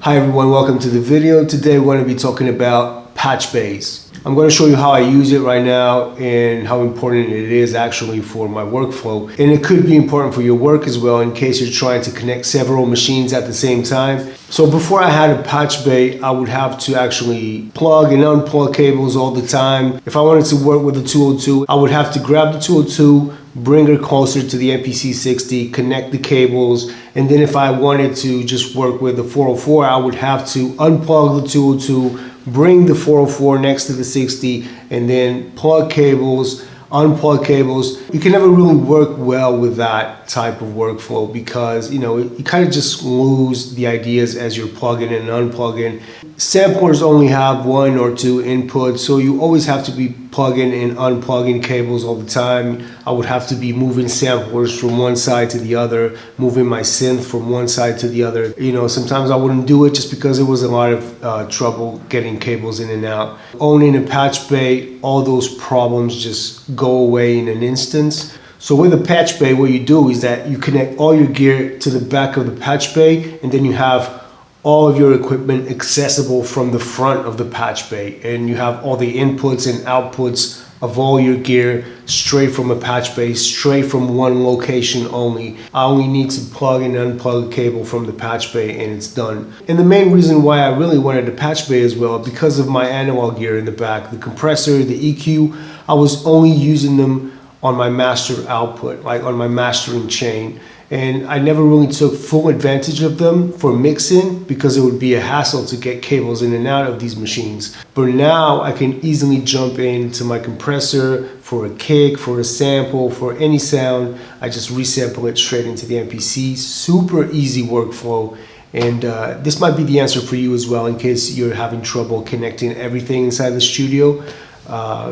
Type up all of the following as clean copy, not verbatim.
Hi everyone, welcome to the video. Today we're going to be talking about Patchbay. I'm going to show you how I use it right now and how important it is actually for my workflow. And it could be important for your work as well in case you're trying to connect several machines at the same time. So before I had a Patchbay, I would have to actually plug and unplug cables all the time. If I wanted to work with the 202, I would have to grab the 202, bring her closer to the MPC60, connect the cables, and then if I wanted to just work with the 404, I would have to unplug the 202, bring the 404 next to the 60, and then plug cables, unplug cables. You can never really work well with that type of workflow because, you kind of just lose the ideas as you're plugging and unplugging. Samplers only have one or two inputs, so you always have to be plugging and unplugging cables all the time. I would have to be moving samplers from one side to the other, moving my synth from one side to the other. Sometimes I wouldn't do it just because it was a lot of trouble getting cables in and out. Owning a Patchbay, all those problems just go away in an instant. So with a Patchbay, what you do is that you connect all your gear to the back of the Patchbay, and then you have all of your equipment accessible from the front of the Patchbay, and you have all the inputs and outputs of all your gear straight from a Patchbay, straight from one location only. I only need to plug and unplug a cable from the Patchbay and it's done. And the main reason why I really wanted a Patchbay as well, because of my analog gear in the back, the compressor, the EQ, I was only using them on my master output, like on my mastering chain. And I never really took full advantage of them for mixing because it would be a hassle to get cables in and out of these machines. But now I can easily jump into my compressor for a kick, for a sample, for any sound. I just resample it straight into the MPC. Super easy workflow. And this might be the answer for you as well in case you're having trouble connecting everything inside the studio.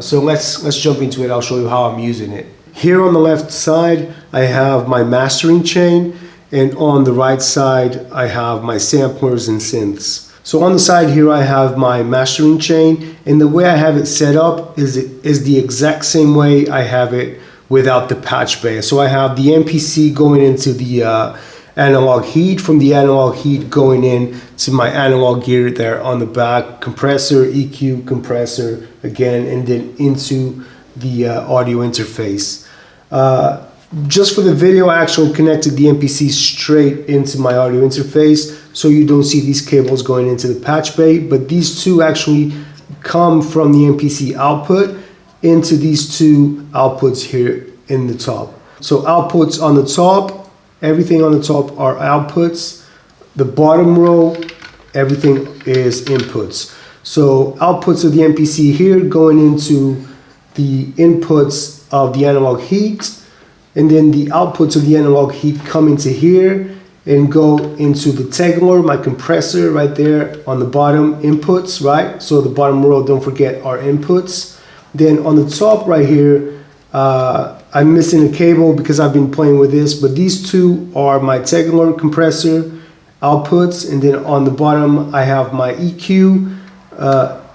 So let's jump into it. I'll show you how I'm using it. Here on the left side, I have my mastering chain, and on the right side, I have my samplers and synths. So on the side here, I have my mastering chain, and the way I have it set up is the exact same way I have it without the Patchbay. So I have the MPC going into the analog heat, from the analog heat going in to my analog gear there on the back, compressor, EQ, compressor again, and then into the audio interface. Just for the video, I actually connected the MPC straight into my audio interface, so you don't see these cables going into the Patchbay, but these two actually come from the MPC output into these two outputs here in the top. So outputs on the top, everything on the top are outputs. The bottom row, everything is inputs. So outputs of the MPC here going into the inputs of the analog heat, and then the outputs of the analog heat come into here and go into the Tegler, my compressor right there on the bottom inputs, right? So the bottom row, don't forget, are inputs. Then on the top right here, I'm missing a cable because I've been playing with this, but these two are my Tegler compressor outputs, and then on the bottom I have my EQ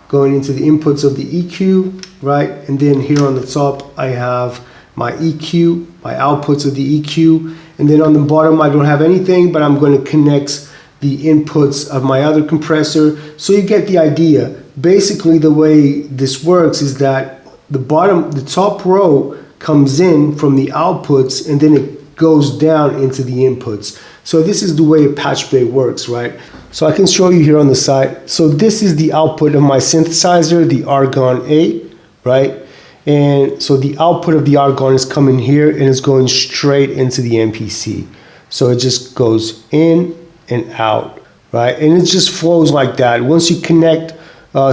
going into the inputs of the EQ, right? And then here on the top I have my EQ, my outputs of the EQ, and then on the bottom I don't have anything, but I'm going to connect the inputs of my other compressor. So you get the idea. Basically the way this works is that the top row comes in from the outputs and then it goes down into the inputs. So this is the way a Patchbay works, right? So I can show you here on the side. So this is the output of my synthesizer, the Argon 8, right? And so the output of the Argon is coming here and it's going straight into the MPC. So it just goes in and out, right? And it just flows like that. Once you connect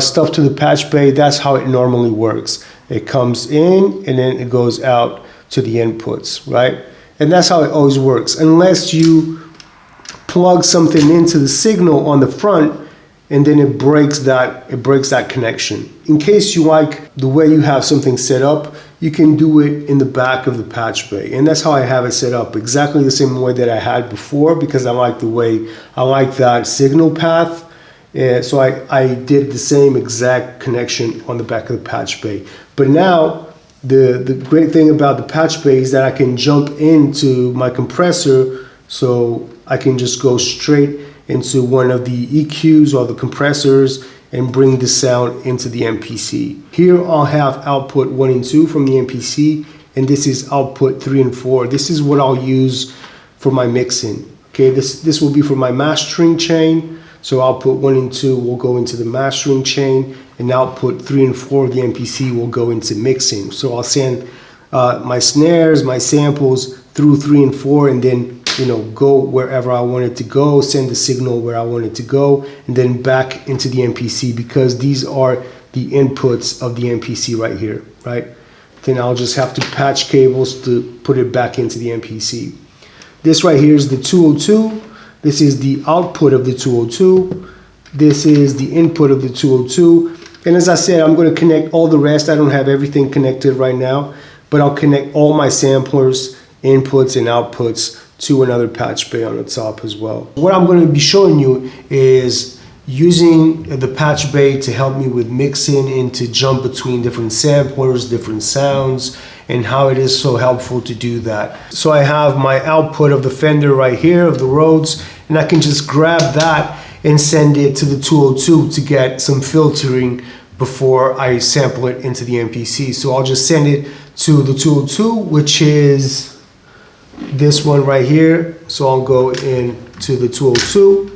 stuff to the Patchbay, that's how it normally works. It comes in and then it goes out to the inputs, right? And that's how it always works, unless you plug something into the signal on the front and then it breaks that connection. In case you like the way you have something set up, you can do it in the back of the Patchbay. And that's how I have it set up, exactly the same way that I had before, because I like that signal path. So I did the same exact connection on the back of the Patchbay. But now the great thing about the Patchbay is that I can jump into my compressor, so I can just go straight into one of the EQs or the compressors and bring the sound into the MPC. Here I'll have output 1 and 2 from the MPC, and this is output 3 and 4. This is what I'll use for my mixing. Okay, this will be for my mastering chain. So output 1 and 2 will go into the mastering chain, and output 3 and 4 of the MPC will go into mixing. So I'll send my snares, my samples through 3 and 4, and then go wherever I want it to go, send the signal where I want it to go, and then back into the MPC, because these are the inputs of the MPC right here, right? Then I'll just have to patch cables to put it back into the MPC. This right here is the 202. This is the output of the 202. This is the input of the 202. And as I said, I'm going to connect all the rest. I don't have everything connected right now, but I'll connect all my samplers, inputs, and outputs to another patch bay on the top as well. What I'm going to be showing you is using the patch bay to help me with mixing and to jump between different samplers, different sounds, and how it is so helpful to do that. So I have my output of the Fender right here, of the Rhodes, and I can just grab that and send it to the 202 to get some filtering before I sample it into the MPC. So I'll just send it to the 202, which is this one right here. So I'll go into the 202,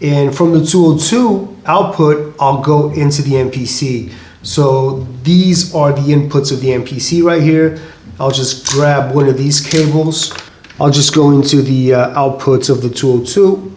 and from the 202 output, I'll go into the MPC. So these are the inputs of the MPC right here. I'll just grab one of these cables. I'll just go into the outputs of the 202,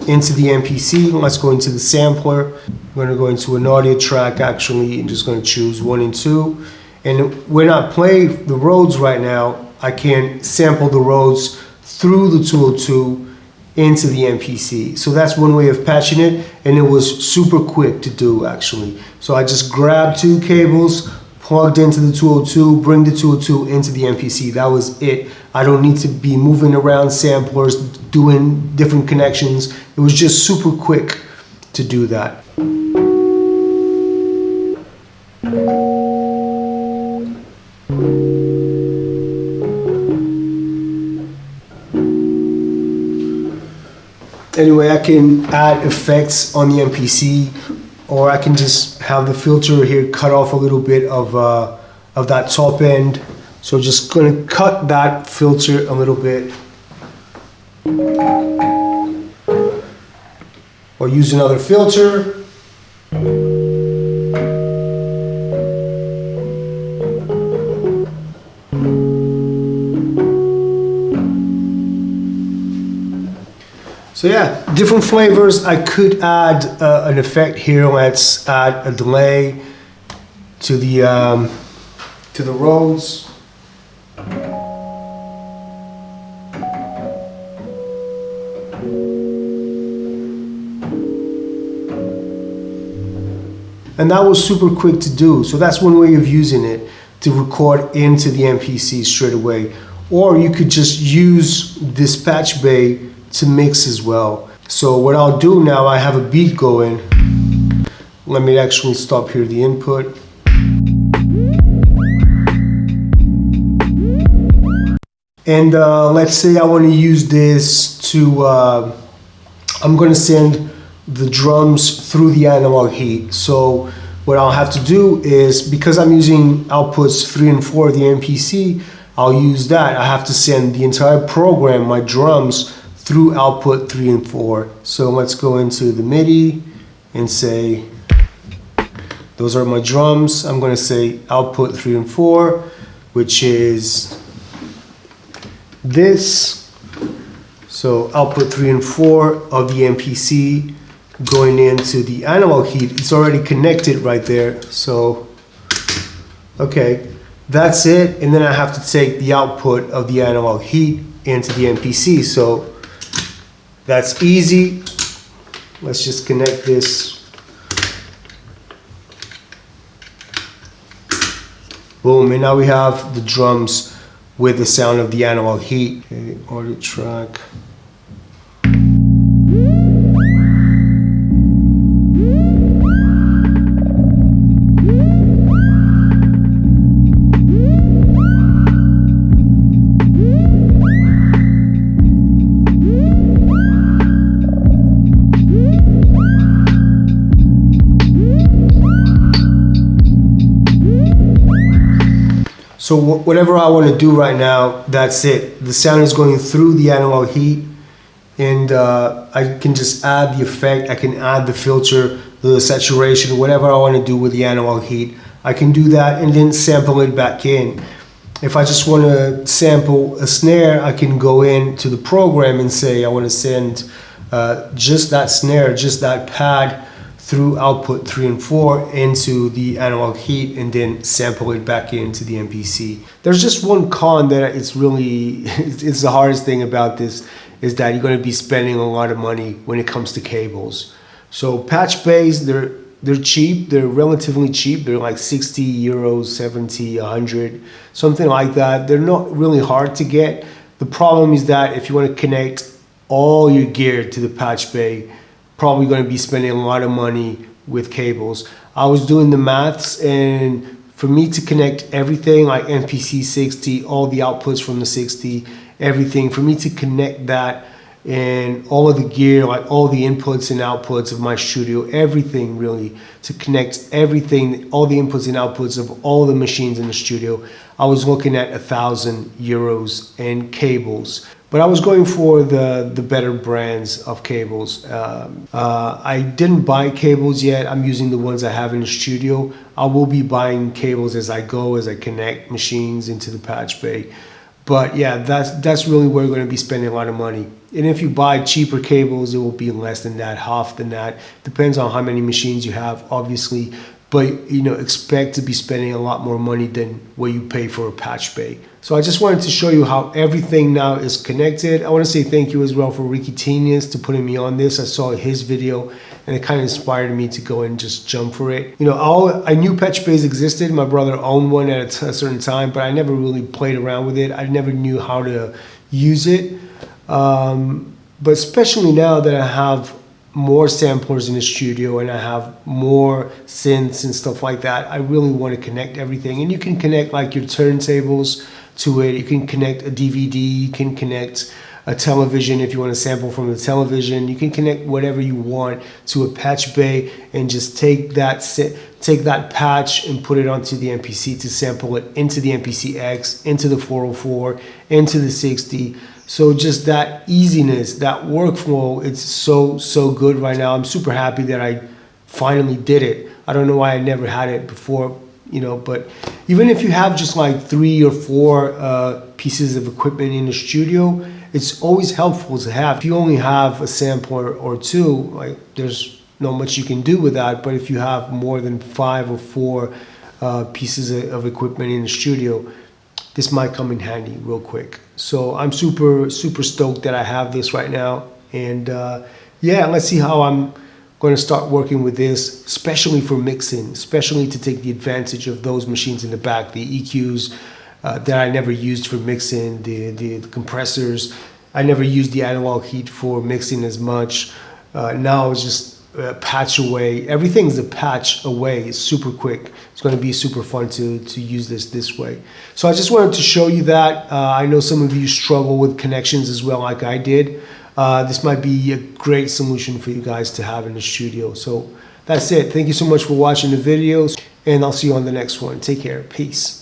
into the MPC. Let's go into the sampler. I'm going to go into an audio track actually, and just going to choose 1 and 2. And when I play the Rhodes right now, I can sample the Rhodes through the 202 into the MPC. So that's one way of patching it, and it was super quick to do actually. So I just grabbed 2 cables, plugged into the 202, bring the 202 into the MPC. That was it. I don't need to be moving around samplers, doing different connections. It was just super quick to do that. Anyway, I can add effects on the MPC, or I can just have the filter here cut off a little bit of that top end. So just gonna cut that filter a little bit, or use another filter. So yeah, different flavors. I could add an effect here. Let's add a delay to the Rhodes. And that was super quick to do. So that's one way of using it, to record into the MPC straight away. Or you could just use this patch bay to mix as well. So what I'll do now, I have a beat going. Let me actually stop here the input. And let's say I want to use this to, I'm going to send the drums through the analog heat. So what I'll have to do is, because I'm using outputs 3 and 4 of the MPC, I'll use that. I have to send the entire program, my drums, through output 3 and 4. So let's go into the MIDI and say, those are my drums. I'm going to say output 3 and 4, which is this. So output 3 and 4 of the MPC going into the analog heat. It's already connected right there. So, okay, that's it. And then I have to take the output of the analog heat into the MPC. So that's easy. Let's just connect this. Boom, and now we have the drums with the sound of the analog heat. Okay, audio track. So whatever I want to do right now, that's it. The sound is going through the analog heat, and I can just add the effect. I can add the filter, the saturation, whatever I want to do with the analog heat. I can do that and then sample it back in. If I just want to sample a snare, I can go into the program and say I want to send just that snare, just that pad through output 3 and 4 into the analog heat and then sample it back into the MPC. There's just one con that it's really, it's the hardest thing about this, is that you're going to be spending a lot of money when it comes to cables. So Patchbays, they're cheap, they're relatively cheap. They're like 60 euros, 70, 100, something like that. They're not really hard to get. The problem is that if you want to connect all your gear to the Patchbay, probably going to be spending a lot of money with cables. I was doing the maths, and for me to connect everything like MPC 60, all the outputs from the 60, everything, for me to connect that and all of the gear, like all the inputs and outputs of my studio, everything really, to connect everything, all the inputs and outputs of all the machines in the studio, I was looking at 1,000 euros in cables. But I was going for the better brands of cables. I didn't buy cables yet. I'm using the ones I have in the studio. I will be buying cables as I go, as I connect machines into the Patchbay. But yeah, that's really where we're going to be spending a lot of money. And if you buy cheaper cables, it will be less than that, half than that. Depends on how many machines you have, obviously. But you know, expect to be spending a lot more money than what you pay for a Patchbay. So I just wanted to show you how everything now is connected. I want to say thank you as well for Ricky Tenius to putting me on this. I saw his video and it kind of inspired me to go and just jump for it. You know, I knew Patchbays existed. My brother owned one at a certain time, but I never really played around with it. I never knew how to use it. But especially now that I have more samplers in the studio and I have more synths and stuff like that, I really want to connect everything. And you can connect like your turntables to it. You can connect a DVD, you can connect a television if you want to sample from the television. You can connect whatever you want to a Patchbay and just take that patch and put it onto the MPC to sample it into the MPC-X, into the 404, into the 60. So just that easiness, that workflow, it's so good right now. I'm super happy that I finally did it. I don't know why I never had it before, you know, but even if you have just like 3 or 4 pieces of equipment in the studio, it's always helpful to have. If you only have a sampler or 2, like there's not much you can do with that. But if you have more than 5 or 4 pieces of equipment in the studio, this might come in handy real quick. So I'm super stoked that I have this right now. And yeah, let's see how I'm going to start working with this, especially for mixing, especially to take the advantage of those machines in the back, the EQs that I never used for mixing, the compressors. I never used the analog heat for mixing as much. Now it's just patch away. Everything's a patch away. It's super quick. It's going to be super fun to use this way. So I just wanted to show you that. I know some of you struggle with connections as well, like I did. This might be a great solution for you guys to have in the studio. So that's it. Thank you so much for watching the videos, and I'll see you on the next one. Take care. Peace.